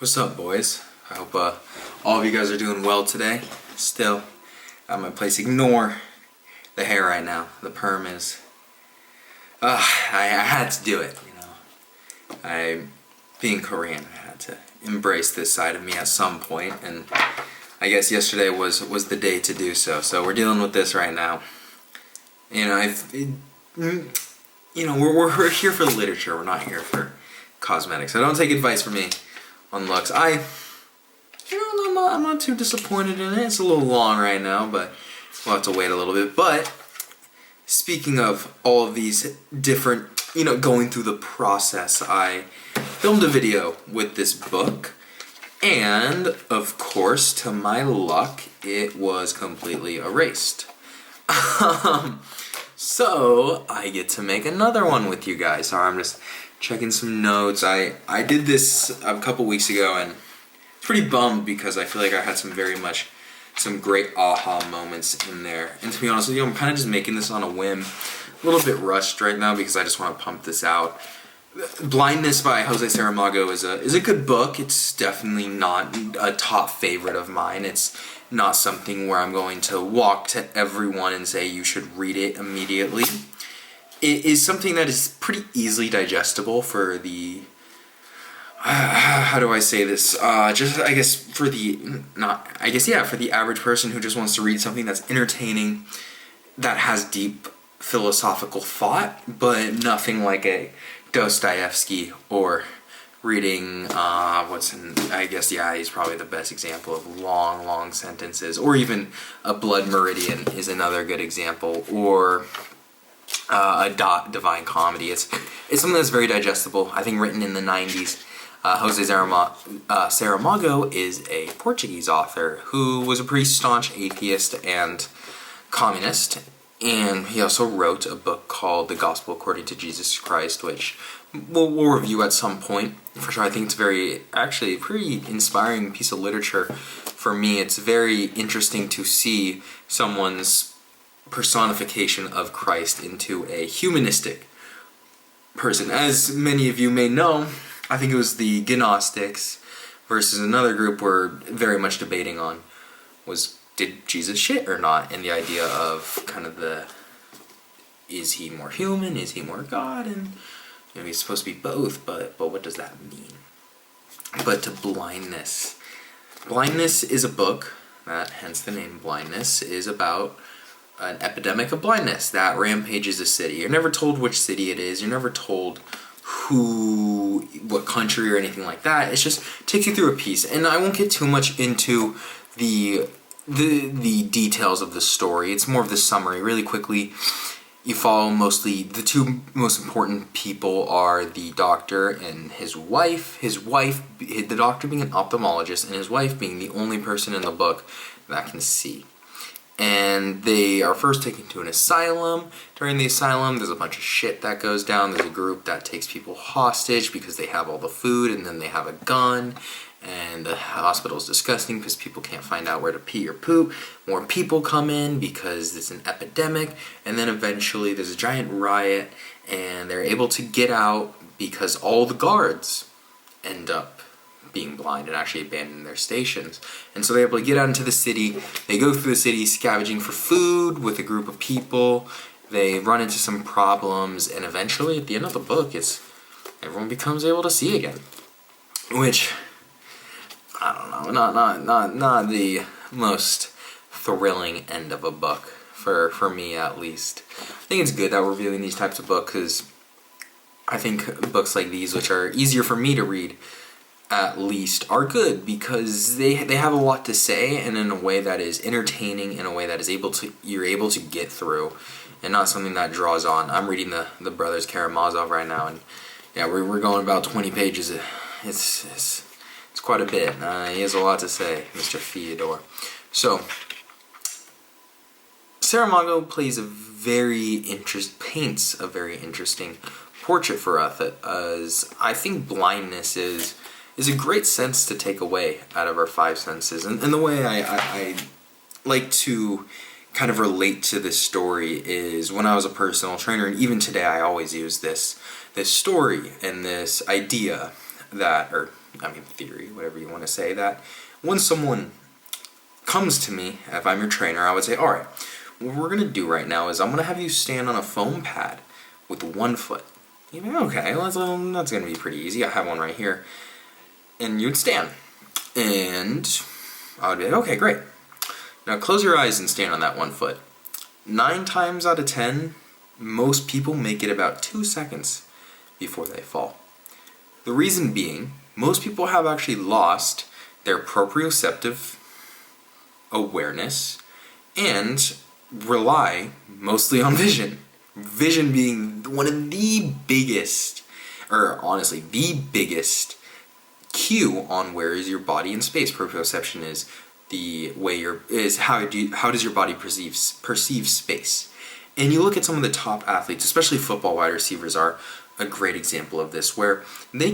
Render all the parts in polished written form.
What's up, boys? I hope all of you guys are doing well today. Still at my place. Ignore the hair right now. The perm is... I had to do it, you know. Being Korean, I had to embrace this side of me at some point, and I guess yesterday was the day to do so. So we're dealing with this right now. You know, we're here for literature. We're not here for cosmetics. So don't take advice from me on looks. I'm not too disappointed in it. It's a little long right now, but we'll have to wait a little bit. But speaking of all of these different, going through the process, I filmed a video with this book, and of course, to my luck, it was completely erased. So I get to make another one with you guys. Sorry, I'm just checking some notes. I did this a couple weeks ago, and pretty bummed because I feel like I had some great aha moments in there. And to be honest with you, I'm kind of just making this on a whim. A little bit rushed right now because I just want to pump this out. Blindness by Jose Saramago is a good book. It's definitely not a top favorite of mine. It's not something where I'm going to walk to everyone and say you should read it immediately. It is something that is pretty easily digestible for the how do I say this? For the average person who just wants to read something that's entertaining, that has deep philosophical thought, but nothing like a Dostoevsky or reading he's probably the best example of long sentences, or even a Blood Meridian is another good example, or a Divine Comedy. It's something that's very digestible. I think written in the 90s. Jose Saramago is a Portuguese author who was a pretty staunch atheist and communist, and he also wrote a book called The Gospel According to Jesus Christ, which we'll review at some point. For sure, I think it's pretty inspiring piece of literature. For me, it's very interesting to see someone's personification of Christ into a humanistic person. As many of you may know, I think it was the Gnostics versus another group were very much debating on did Jesus shit or not, and the idea of kind of is he more human, is he more God, and he's supposed to be both, but what does that mean? But to Blindness. Blindness is a book that, hence the name Blindness, is about an epidemic of blindness that rampages a city. You're never told which city it is, you're never told what country or anything like that. It's just takes you through a piece, and I won't get too much into the details of the story. It's more of the summary. Really quickly, you follow mostly the two most important people are the doctor and his wife. The doctor being an ophthalmologist, and his wife being the only person in the book that can see. And they are first taken to an asylum. During the asylum, there's a bunch of shit that goes down. There's a group that takes people hostage because they have all the food, and then they have a gun. And the hospital's disgusting because people can't find out where to pee or poop. More people come in because it's an epidemic. And then eventually there's a giant riot, and they're able to get out because all the guards end up being blind and actually abandoning their stations. And so they're able to get out into the city. They go through the city scavenging for food with a group of people. They run into some problems, and eventually at the end of the book, everyone becomes able to see again. Which, I don't know, not the most thrilling end of a book, for me at least. I think it's good that we're reviewing these types of books, because I think books like these, which are easier for me to read, at least, are good because they have a lot to say, and in a way that is entertaining, in a way that is you're able to get through, and not something that draws on. I'm reading the Brothers Karamazov right now, and yeah, we're going about 20 pages. It's quite a bit. He has a lot to say, Mr. Fyodor. So Saramago paints a very interesting portrait for us, as I think blindness is a great sense to take away out of our five senses. And the way I like to kind of relate to this story is when I was a personal trainer, and even today I always use this story and this idea that, or theory, whatever you want to say, that when someone comes to me, if I'm your trainer, I would say, all right, what we're going to do right now is I'm going to have you stand on a foam pad with one foot. You'd be okay, well, that's going to be pretty easy. I have one right here. And you'd stand. And I would be like, okay, great. Now close your eyes and stand on that one foot. 9 times out of 10, most people make it about 2 seconds before they fall. The reason being, most people have actually lost their proprioceptive awareness and rely mostly on vision. Vision being one of the biggest, or honestly, the biggest cue on where is your body in space. Proprioception is the way how does your body perceive space. And you look at some of the top athletes, especially football wide receivers are a great example of this, where they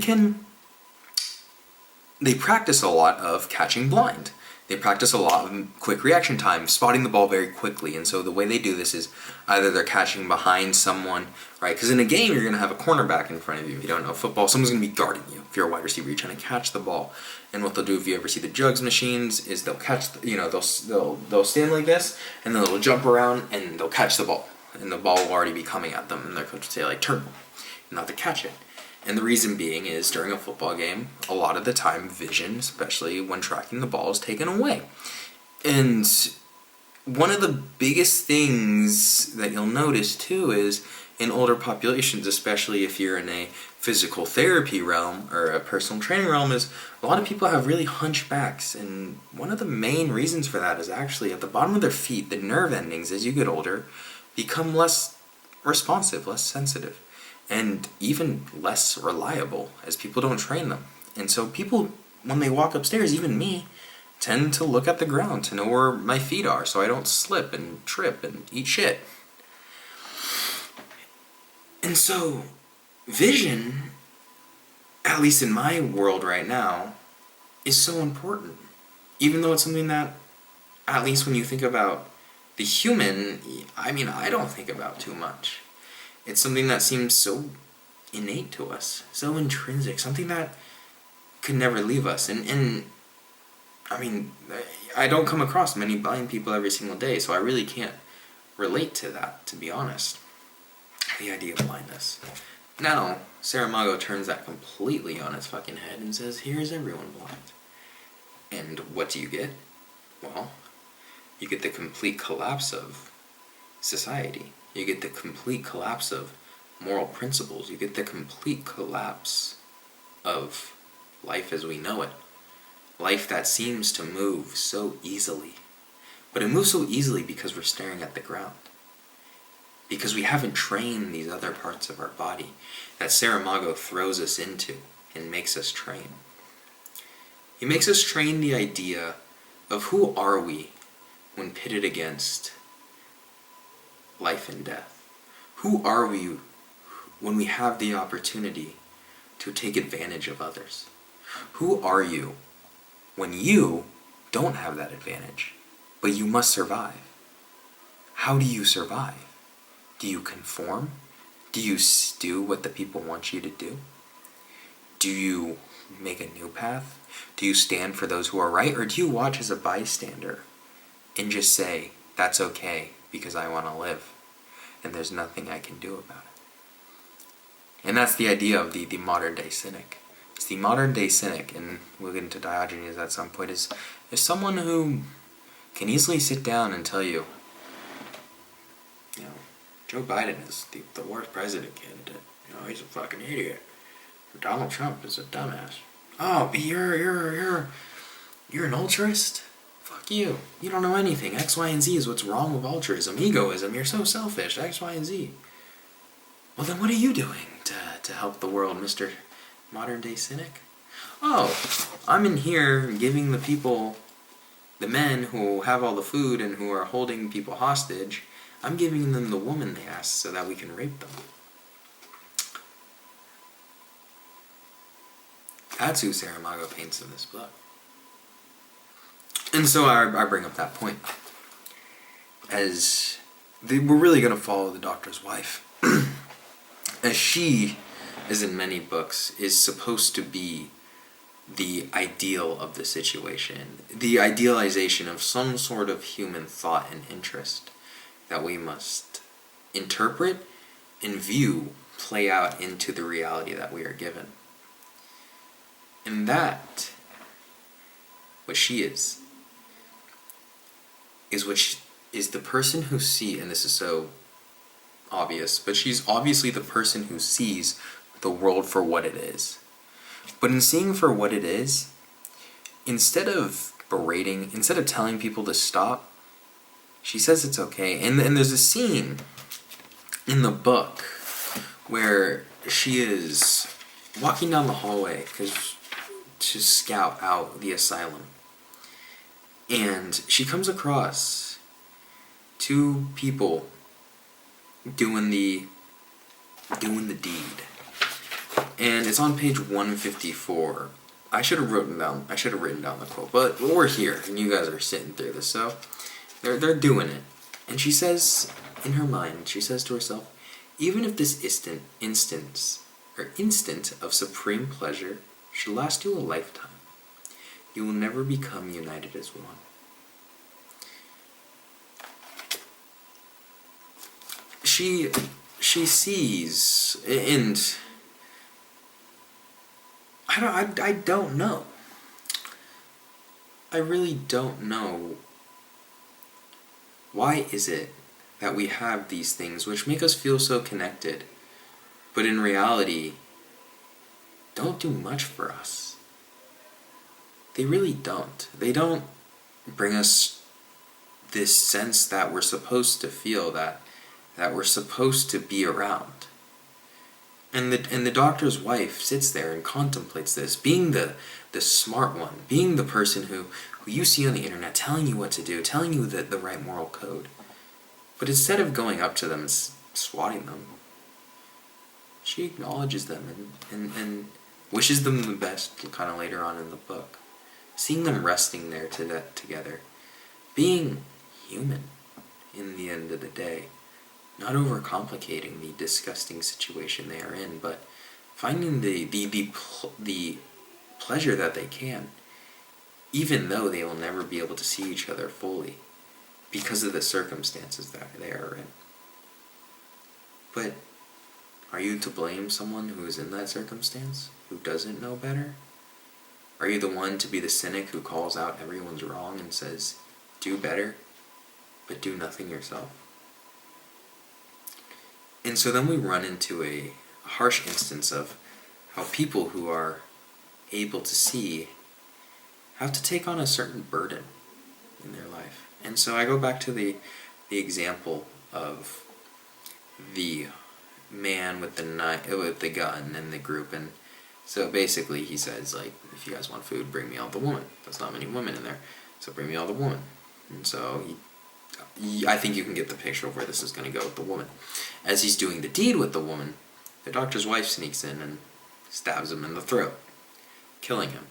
practice a lot of catching blind. They practice a lot of quick reaction time, spotting the ball very quickly. And so the way they do this is either they're catching behind someone, right? Because in a game, you're going to have a cornerback in front of you. If you don't know football, someone's going to be guarding you. If you're a wide receiver, you're trying to catch the ball. And what they'll do, if you ever see the jugs machines, is they'll catch, they'll stand like this, and then they'll jump around, and they'll catch the ball. And the ball will already be coming at them, and their coach will say, like, turn, not to catch it. And the reason being is during a football game, a lot of the time vision, especially when tracking the ball, is taken away. And one of the biggest things that you'll notice too is in older populations, especially if you're in a physical therapy realm or a personal training realm, is a lot of people have really hunched backs. And one of the main reasons for that is actually at the bottom of their feet, the nerve endings as you get older become less responsive, less sensitive, and even less reliable as people don't train them. And so people, when they walk upstairs, even me, tend to look at the ground to know where my feet are so I don't slip and trip and eat shit. And so vision, at least in my world right now, is so important. Even though it's something that, at least when you think about the human, I don't think about too much. It's something that seems so innate to us, so intrinsic, something that could never leave us. And I don't come across many blind people every single day, so I really can't relate to that, to be honest. The idea of blindness. Now, Saramago turns that completely on its fucking head and says, here's everyone blind. And what do you get? Well, you get the complete collapse of society. You get the complete collapse of moral principles. You get the complete collapse of life as we know it. Life that seems to move so easily. But it moves so easily because we're staring at the ground. Because we haven't trained these other parts of our body that Saramago throws us into and makes us train. He makes us train the idea of who are we when pitted against life and death. Who are we when we have the opportunity to take advantage of others? Who are you when you don't have that advantage, but you must survive? How do you survive? Do you conform? Do you do what the people want you to do? Do you make a new path? Do you stand for those who are right? Or do you watch as a bystander and just say, that's okay because I want to live and there's nothing I can do about it? And that's the idea of the modern day cynic. It's the modern day cynic, and we'll get into Diogenes at some point, is someone who can easily sit down and tell you, Joe Biden is the worst president candidate. He's a fucking idiot. Donald Trump is a dumbass. Oh, but you're an altruist? Fuck you. You don't know anything. X, Y, and Z is what's wrong with altruism. Egoism. You're so selfish. X, Y, and Z. Well, then what are you doing to help the world, Mr. Modern Day Cynic? Oh, I'm in here giving the people, the men who have all the food and who are holding people hostage, I'm giving them the woman they asked so that we can rape them. That's who Saramago paints in this book. And so I bring up that point. As we're really going to follow the doctor's wife. As she, as in many books, is supposed to be the ideal of the situation, the idealization of some sort of human thought and interest that we must interpret and view play out into the reality that we are given. And that, what she is what she is the person who sees, and this is so obvious, but she's obviously the person who sees the world for what it is. But in seeing for what it is, instead of berating, instead of telling people to stop, she says it's okay. And there's a scene in the book where she is walking down the hallway to scout out the asylum. And she comes across two people doing the deed. And it's on page 154. I should have written down the quote, but we're here and you guys are sitting through this, so they're doing it. And she says in her mind, she says to herself, even if this instant of supreme pleasure should last you a lifetime, you will never become united as one. She sees, and I don't know. I really don't know. Why is it that we have these things which make us feel so connected, but in reality don't do much for us? They really don't. They don't bring us this sense that we're supposed to feel, that we're supposed to be around. And the doctor's wife sits there and contemplates this, being the smart one, being the person who you see on the internet telling you what to do, telling you the right moral code. But instead of going up to them and swatting them, she acknowledges them and wishes them the best kind of later on in the book. Seeing them resting there together, being human in the end of the day, not overcomplicating the disgusting situation they are in, but finding the pleasure that they can, even though they will never be able to see each other fully because of the circumstances that they are in. But are you to blame someone who is in that circumstance, who doesn't know better? Are you the one to be the cynic who calls out everyone's wrong and says, do better, but do nothing yourself? And so then we run into a harsh instance of how people who are able to see have to take on a certain burden in their life. And so I go back to the example of the man with the gun in the group, and so basically he says, like, if you guys want food, bring me all the woman. There's not many women in there, so bring me all the woman. And so I think you can get the picture of where this is going to go with the woman. As he's doing the deed with the woman, the doctor's wife sneaks in and stabs him in the throat, killing him.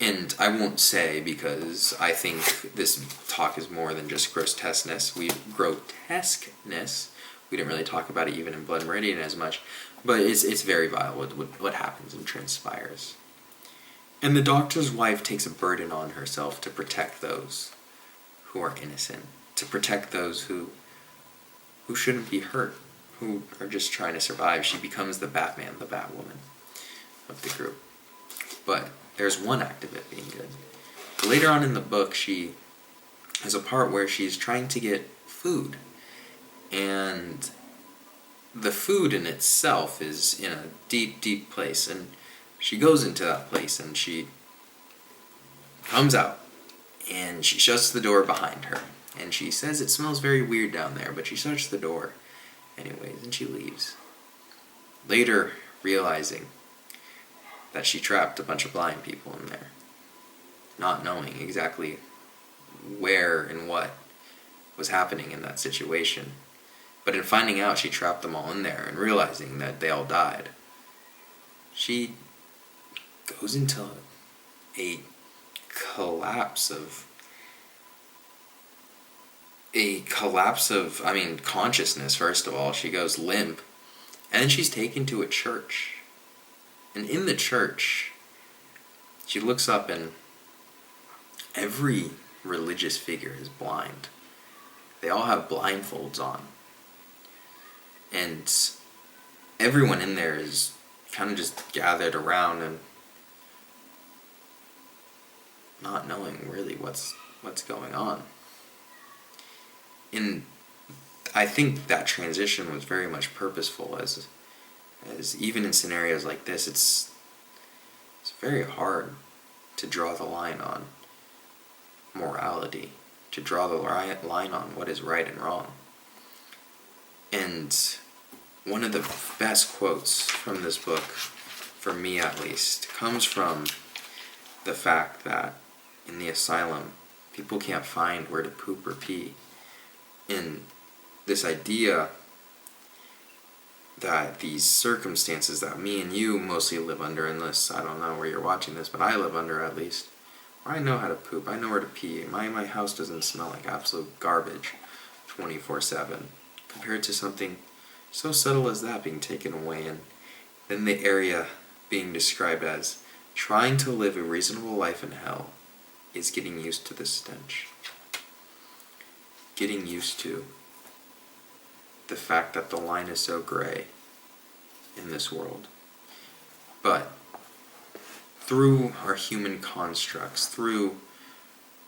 And I won't say, because I think this talk is more than just grotesqueness. We didn't really talk about it even in Blood Meridian as much, but it's very vile what happens and transpires. And the doctor's wife takes a burden on herself to protect those who are innocent, to protect those who shouldn't be hurt, who are just trying to survive. She becomes the Batman, the Batwoman of the group. But there's one act of it being good. Later on in the book, she has a part where she's trying to get food. And the food in itself is in a deep, deep place. And she goes into that place and she comes out. And she shuts the door behind her. And she says it smells very weird down there, but she shuts the door anyways, and she leaves. Later, realizing that she trapped a bunch of blind people in there, not knowing exactly where and what was happening in that situation. But in finding out she trapped them all in there and realizing that they all died, she goes into a collapse of consciousness. First of all, she goes limp, and then she's taken to a church. And in the church, She looks up and every religious figure is blind. They all have blindfolds on. And everyone in there is kind of just gathered around and not knowing really what's going on. And I think that transition was very much purposeful, as even in scenarios like this, it's very hard to draw the line on morality, to draw the line on what is right and wrong. And one of the best quotes from this book, for me at least, comes from the fact that in the asylum, people can't find where to poop or pee. And this idea that these circumstances that me and you mostly live under, unless I don't know where you're watching this, but I live under at least, where I know how to poop, I know where to pee. My house doesn't smell like absolute garbage 24/7, compared to something so subtle as that being taken away, and then the area being described as trying to live a reasonable life in hell is getting used to the stench. Getting used to the fact that the line is so gray in this world. But through our human constructs, through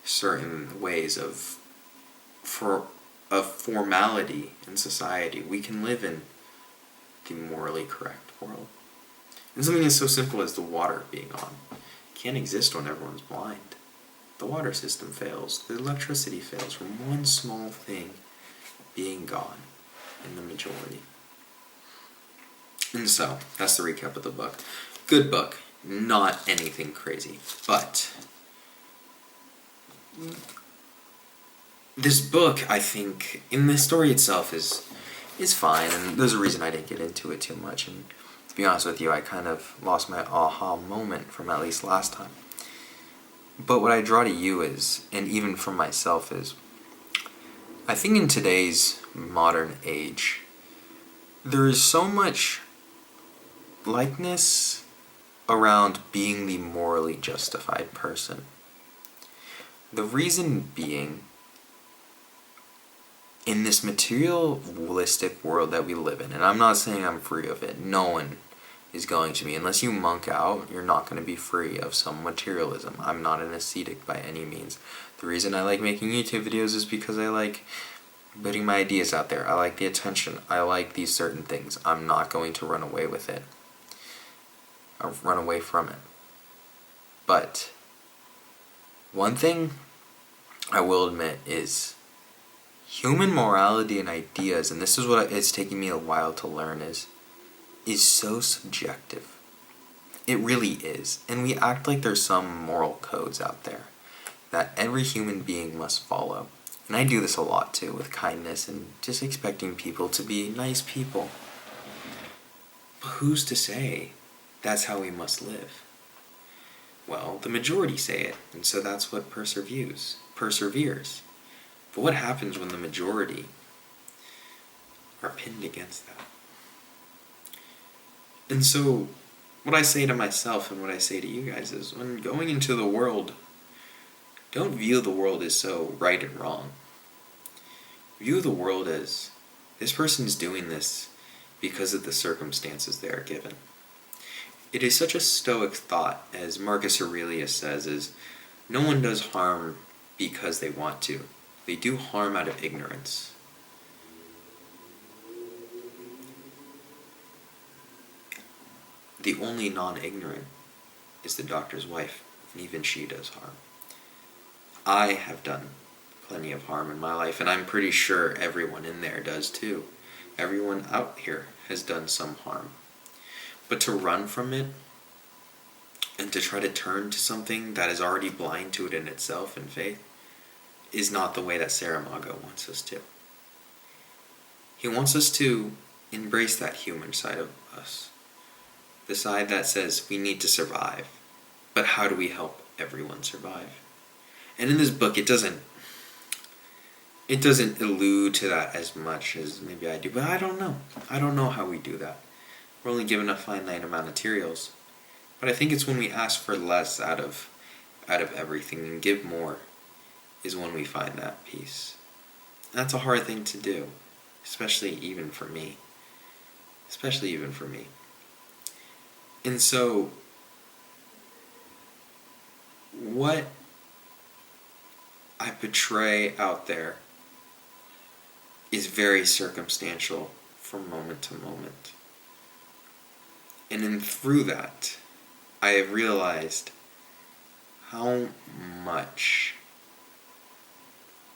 certain ways of formality in society, we can live in the morally correct world. And something as so simple as the water being on can't exist when everyone's blind. The water system fails, the electricity fails from one small thing being gone in the majority. And so, that's the recap of the book. Good book, not anything crazy, but this book, I think, in the story itself is fine, and there's a reason I didn't get into it too much, and to be honest with you, I kind of lost my aha moment from at least last time. But what I draw to you is, and even from myself, is I think in today's modern age, there is so much likeness around being the morally justified person. The reason being, in this materialistic world that we live in, and I'm not saying I'm free of it, no one is going to be. Unless you monk out, you're not going to be free of some materialism. I'm not an ascetic by any means. The reason I like making YouTube videos is because I like putting my ideas out there. I like the attention. I like these certain things. I'm not going to run away with it. Or run away from it. But one thing I will admit is human morality and ideas, and this is what it's taken me a while to learn, is so subjective. It really is. And we act like there's some moral codes out there that every human being must follow. And I do this a lot too, with kindness and just expecting people to be nice people. But who's to say that's how we must live? Well, the majority say it, and so that's what perseveres. But what happens when the majority are pinned against that? And so, what I say to myself and what I say to you guys is, when going into the world, don't view the world as so right and wrong. View the world as, this person is doing this because of the circumstances they are given. It is such a stoic thought, as Marcus Aurelius says, is no one does harm because they want to. They do harm out of ignorance. The only non-ignorant is the doctor's wife, and even she does harm. I have done plenty of harm in my life, and I'm pretty sure everyone in there does too. Everyone out here has done some harm. But to run from it, and to try to turn to something that is already blind to it in itself in faith, is not the way that Saramago wants us to. He wants us to embrace that human side of us. The side that says we need to survive, but how do we help everyone survive? And in this book, it doesn't allude to that as much as maybe I do, but I don't know. I don't know how we do that. We're only given a finite amount of materials, But I think it's when we ask for less out of everything and give more is when we find that peace. And that's a hard thing to do, especially even for me. And so, what I portray out there is very circumstantial from moment to moment. And then through that, I have realized how much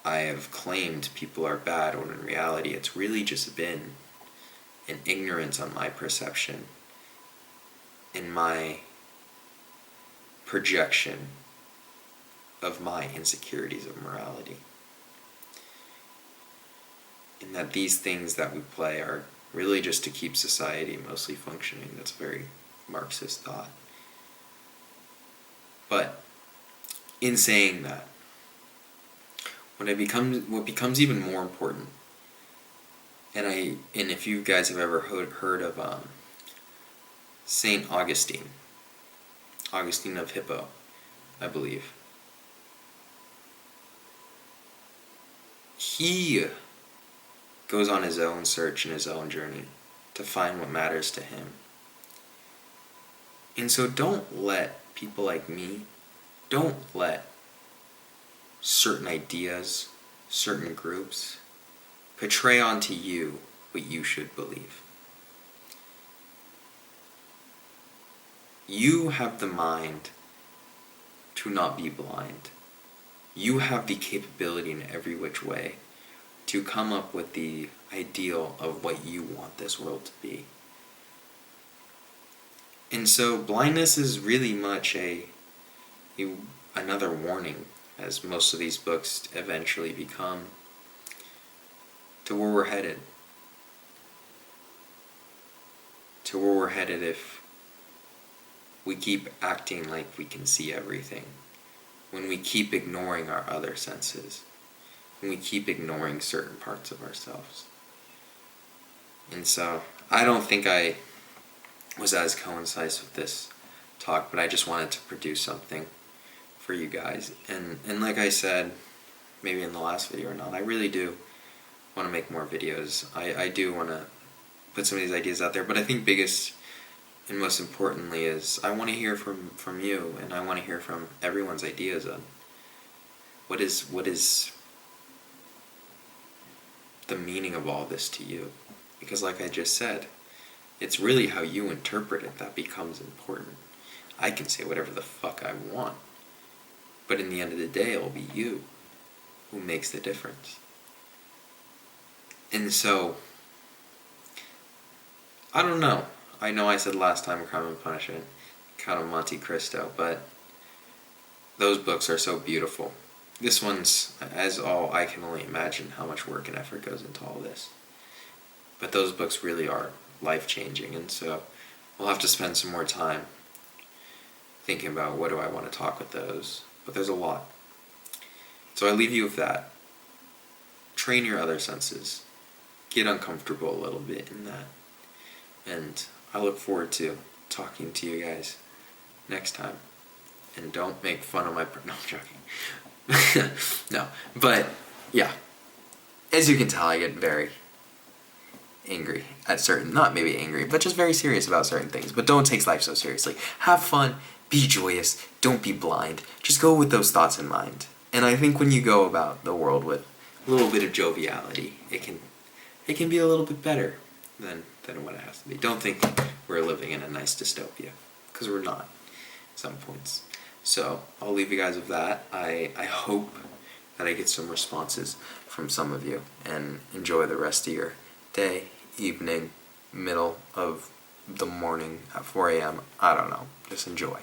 I have claimed people are bad when in reality it's really just been an ignorance on my perception and my projection of my insecurities of morality. And that these things that we play are really just to keep society mostly functioning. That's a very Marxist thought. But in saying that, what becomes even more important, and if you guys have ever heard of Saint Augustine of Hippo, I believe, he goes on his own search and his own journey to find what matters to him. And so don't let people like me, don't let certain ideas, certain groups portray onto you what you should believe. You have the mind to not be blind. You have the capability in every which way to come up with the ideal of what you want this world to be. And so blindness is really much another warning, as most of these books eventually become, to where we're headed. To where we're headed if we keep acting like we can see everything. When we keep ignoring our other senses. When we keep ignoring certain parts of ourselves. And so, I don't think I was as concise with this talk, but I just wanted to produce something for you guys. And like I said, maybe in the last video or not, I really do want to make more videos. I do want to put some of these ideas out there, but I think biggest and most importantly is I want to hear from you, and I want to hear from everyone's ideas on what is the meaning of all this to you. Because like I just said, it's really how you interpret it that becomes important. I can say whatever the fuck I want, but in the end of the day, it'll be you who makes the difference. And so, I don't know. I know I said last time Crime and Punishment, Count of Monte Cristo, but those books are so beautiful. This one's, as all, I can only imagine how much work and effort goes into all this. But those books really are life-changing, and so we'll have to spend some more time thinking about what do I want to talk with those. But there's a lot. So I leave you with that. Train your other senses. Get uncomfortable a little bit in that. And I look forward to talking to you guys next time. And don't make fun of my... No, I'm joking. No, but yeah. As you can tell, I get very angry at certain... Not maybe angry, but just very serious about certain things. But don't take life so seriously. Have fun. Be joyous. Don't be blind. Just go with those thoughts in mind. And I think when you go about the world with a little bit of joviality, it can be a little bit better than what it has to be. Don't think we're living in a nice dystopia, because we're not at some points. So I'll leave you guys with that. I hope that I get some responses from some of you, and enjoy the rest of your day, evening, middle of the morning at 4 a.m. I don't know. Just enjoy.